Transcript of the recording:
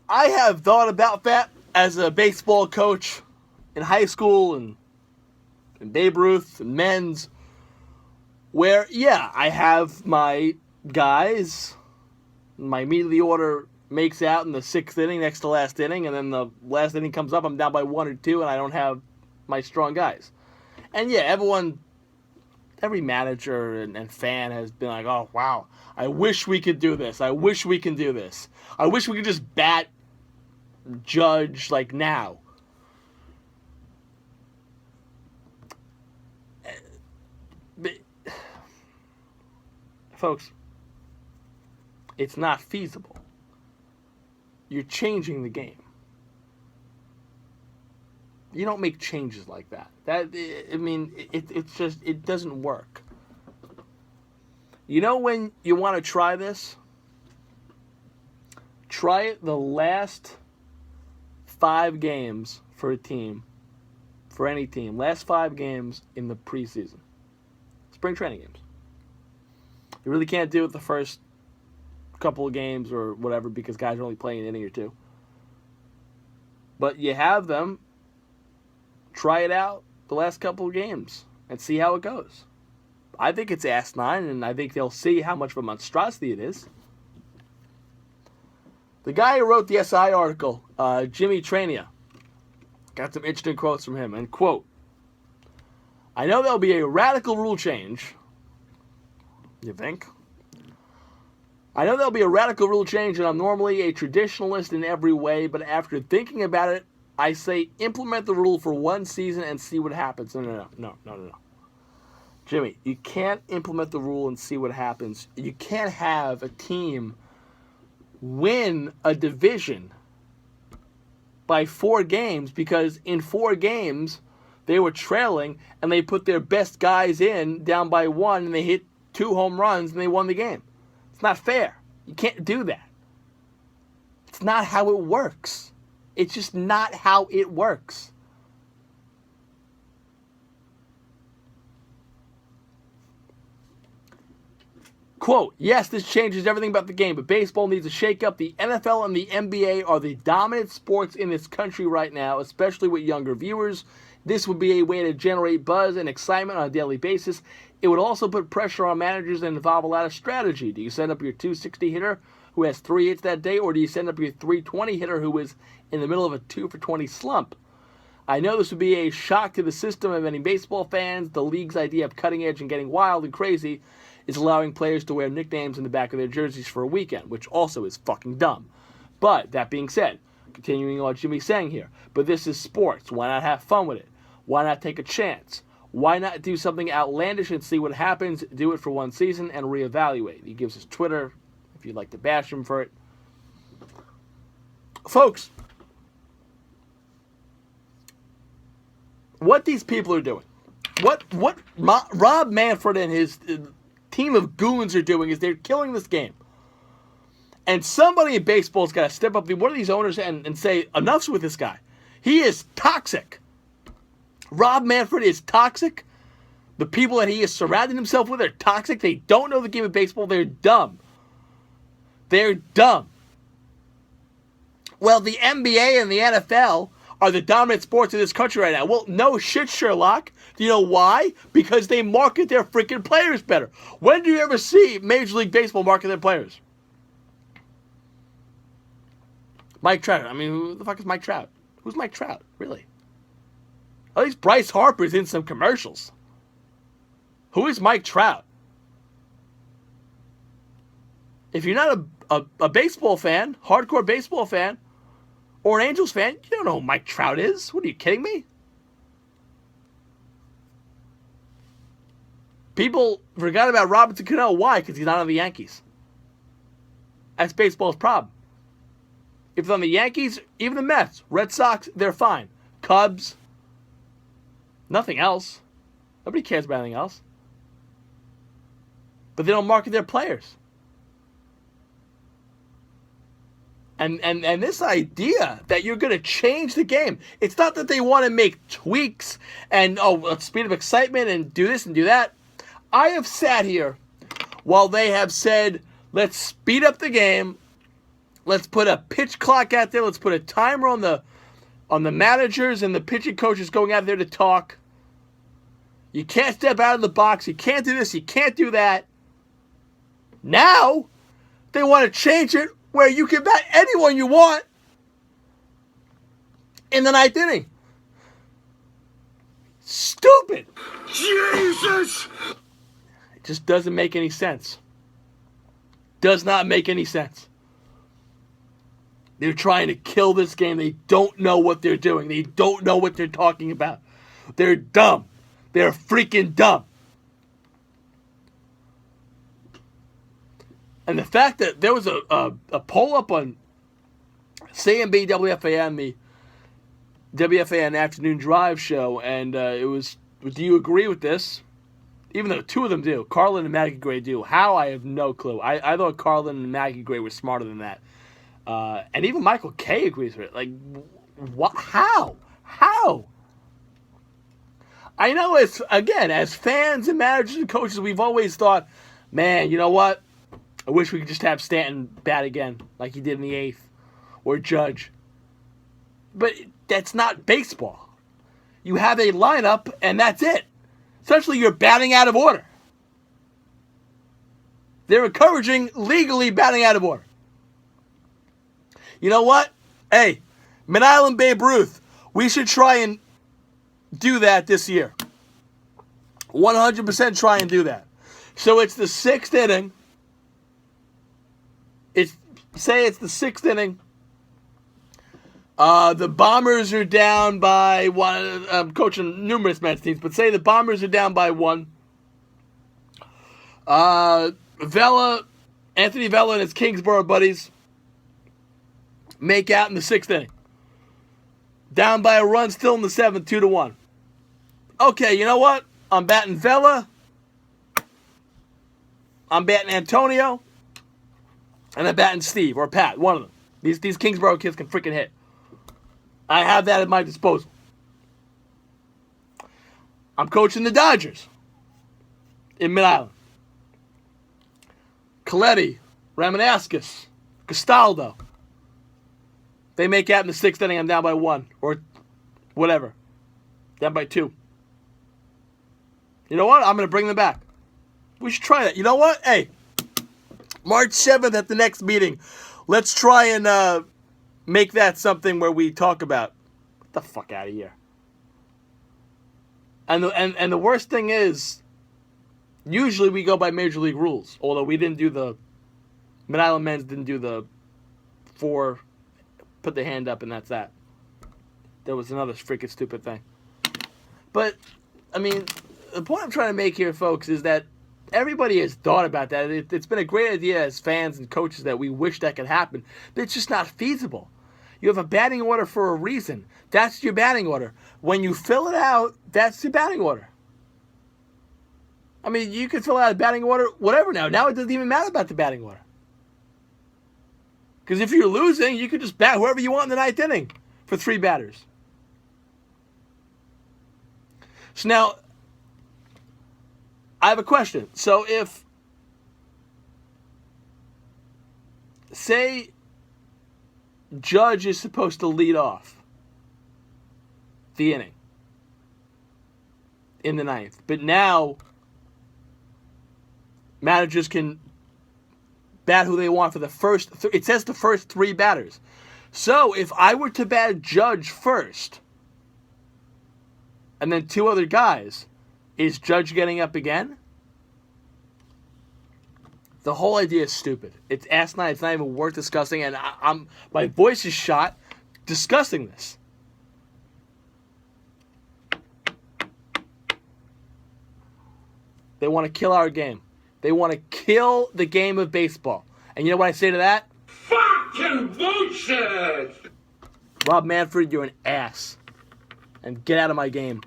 I have thought about that as a baseball coach in high school and Babe Ruth and men's, where, yeah, I have my guys, my meat of the order makes out in the sixth inning, next to last inning, and then the last inning comes up, I'm down by 1 or 2, and I don't have my strong guys. And yeah, every manager and fan has been like, oh, wow, I wish we could do this. I wish we can do this. I wish we could just bat Judge like now. But, folks, it's not feasible. You're changing the game. You don't make changes like that. It's just, it doesn't work. You know when you want to try this? Try it the last 5 games for a team, for any team. Last 5 games in the preseason. Spring training games. You really can't do it the first couple of games or whatever because guys are only playing an inning or 2. But you have them try it out the last couple of games and see how it goes. I think it's asinine, and I think they'll see how much of a monstrosity it is. The guy who wrote the SI article, Jimmy Trania, got some interesting quotes from him. And quote, I know there'll be a radical rule change. You think? I know there'll be a radical rule change, and I'm normally a traditionalist in every way, but after thinking about it, I say implement the rule for 1 season and see what happens. No. Jimmy, you can't implement the rule and see what happens. You can't have a team win a division by 4 games because in 4 games they were trailing and they put their best guys in down by 1 and they hit 2 home runs and they won the game. It's not fair. You can't do that. It's not how it works. It's just not how it works. Quote, yes, this changes everything about the game, but baseball needs a shake-up. The NFL and the NBA are the dominant sports in this country right now, especially with younger viewers. This would be a way to generate buzz and excitement on a daily basis. It would also put pressure on managers and involve a lot of strategy. Do you send up your 260 hitter who has 3 hits that day, or do you send up your 320 hitter who is in the middle of a 2 for 20 slump? I know this would be a shock to the system of many baseball fans. The league's idea of cutting edge and getting wild and crazy is allowing players to wear nicknames in the back of their jerseys for a weekend, which also is fucking dumb. But, that being said, continuing what Jimmy's saying here, but this is sports. Why not have fun with it? Why not take a chance? Why not do something outlandish and see what happens, do it for 1 season, and reevaluate? He gives his Twitter, if you'd like to bash him for it. Folks, what these people are doing, what Rob Manfred and his team of goons are doing is they're killing this game. And somebody in baseball's got to step up, one of these owners, and say, enough's with this guy. He is toxic. Rob Manfred is toxic. The people that he has surrounded himself with are toxic. They don't know the game of baseball. They're dumb. They're dumb. Well, the NBA and the NFL are the dominant sports in this country right now. Well, no shit, Sherlock. Do you know why? Because they market their freaking players better. When do you ever see Major League Baseball market their players? Mike Trout. I mean, who the fuck is Mike Trout? Who's Mike Trout? Really? At least Bryce Harper's in some commercials. Who is Mike Trout? If you're not a baseball fan, hardcore baseball fan, or an Angels fan, you don't know who Mike Trout is. What, are you kidding me? People forgot about Robinson Cano. Why? Because he's not on the Yankees. That's baseball's problem. If it's on the Yankees, even the Mets, Red Sox, they're fine. Cubs, nothing else. Nobody cares about anything else. But they don't market their players. And this idea that you're going to change the game, it's not that they want to make tweaks and, speed of excitement and do this and do that. I have sat here while they have said, let's speed up the game, Let's put a pitch clock out there. Let's put a timer on the managers and the pitching coaches going out there to talk. You can't step out of the box. You can't do this. You can't do that. Now, they want to change it where you can bat anyone you want in the ninth inning. Stupid. Jesus! It just doesn't make any sense. Does not make any sense. They're trying to kill this game. They don't know what they're doing. They don't know what they're talking about. They're dumb. They're freaking dumb. And the fact that there was a poll up on CMB WFAN, the WFAN Afternoon Drive show, and it was, do you agree with this? Even though two of them do. Carlin and Maggie Gray do. How? I have no clue. I thought Carlin and Maggie Gray were smarter than that. And even Michael Kay agrees with it. Like, what? How? How? I know, as fans and managers and coaches, we've always thought, man, you know what? I wish we could just have Stanton bat again like he did in the 8th. Or Judge. But that's not baseball. You have a lineup, and that's it. Essentially, you're batting out of order. They're encouraging legally batting out of order. You know what? Hey, Mid-Island Babe Ruth, we should try and do that this year. 100% try and do that. So it's the 6th inning. Say it's the 6th inning. The Bombers are down by 1. I'm coaching numerous Mets teams, but say the Bombers are down by 1. Anthony Vella and his Kingsborough buddies make out in the 6th inning. Down by a run, still in the 7th, 2-1. Okay, you know what? I'm batting Vella. I'm batting Antonio. And I'm batting Steve or Pat, one of them. These Kingsborough kids can freaking hit. I have that at my disposal. I'm coaching the Dodgers in Mid-Island. Coletti, Ramanauskas, Castaldo. They make out in the 6th inning. I'm down by 1 or whatever. Down by 2. You know what? I'm going to bring them back. We should try that. You know what? Hey, March 7th at the next meeting, let's try and make that something where we talk about. Get the fuck out of here. And the worst thing is, usually we go by Major League rules. Although we didn't do the Mid-Island Men's didn't do the 4, put the hand up and that's that. There was another freaking stupid thing. But, I mean, the point I'm trying to make here, folks, is that everybody has thought about that. It's been a great idea as fans and coaches that we wish that could happen. But it's just not feasible. You have a batting order for a reason. That's your batting order. When you fill it out, that's your batting order. I mean, you can fill out a batting order, whatever now. Now it doesn't even matter about the batting order. Because if you're losing, you can just bat whoever you want in the 9th inning for 3 batters. So now, I have a question. So if, say, Judge is supposed to lead off the inning in the 9th, but now managers can bat who they want for the first, it says the first 3 batters. So if I were to bat Judge first, and then 2 other guys, is Judge getting up again? The whole idea is stupid. It's asinine. It's not even worth discussing, and my voice is shot discussing this. They want to kill our game. They want to kill the game of baseball. And you know what I say to that? Fucking bullshit! Rob Manfred, you're an ass. And get out of my game.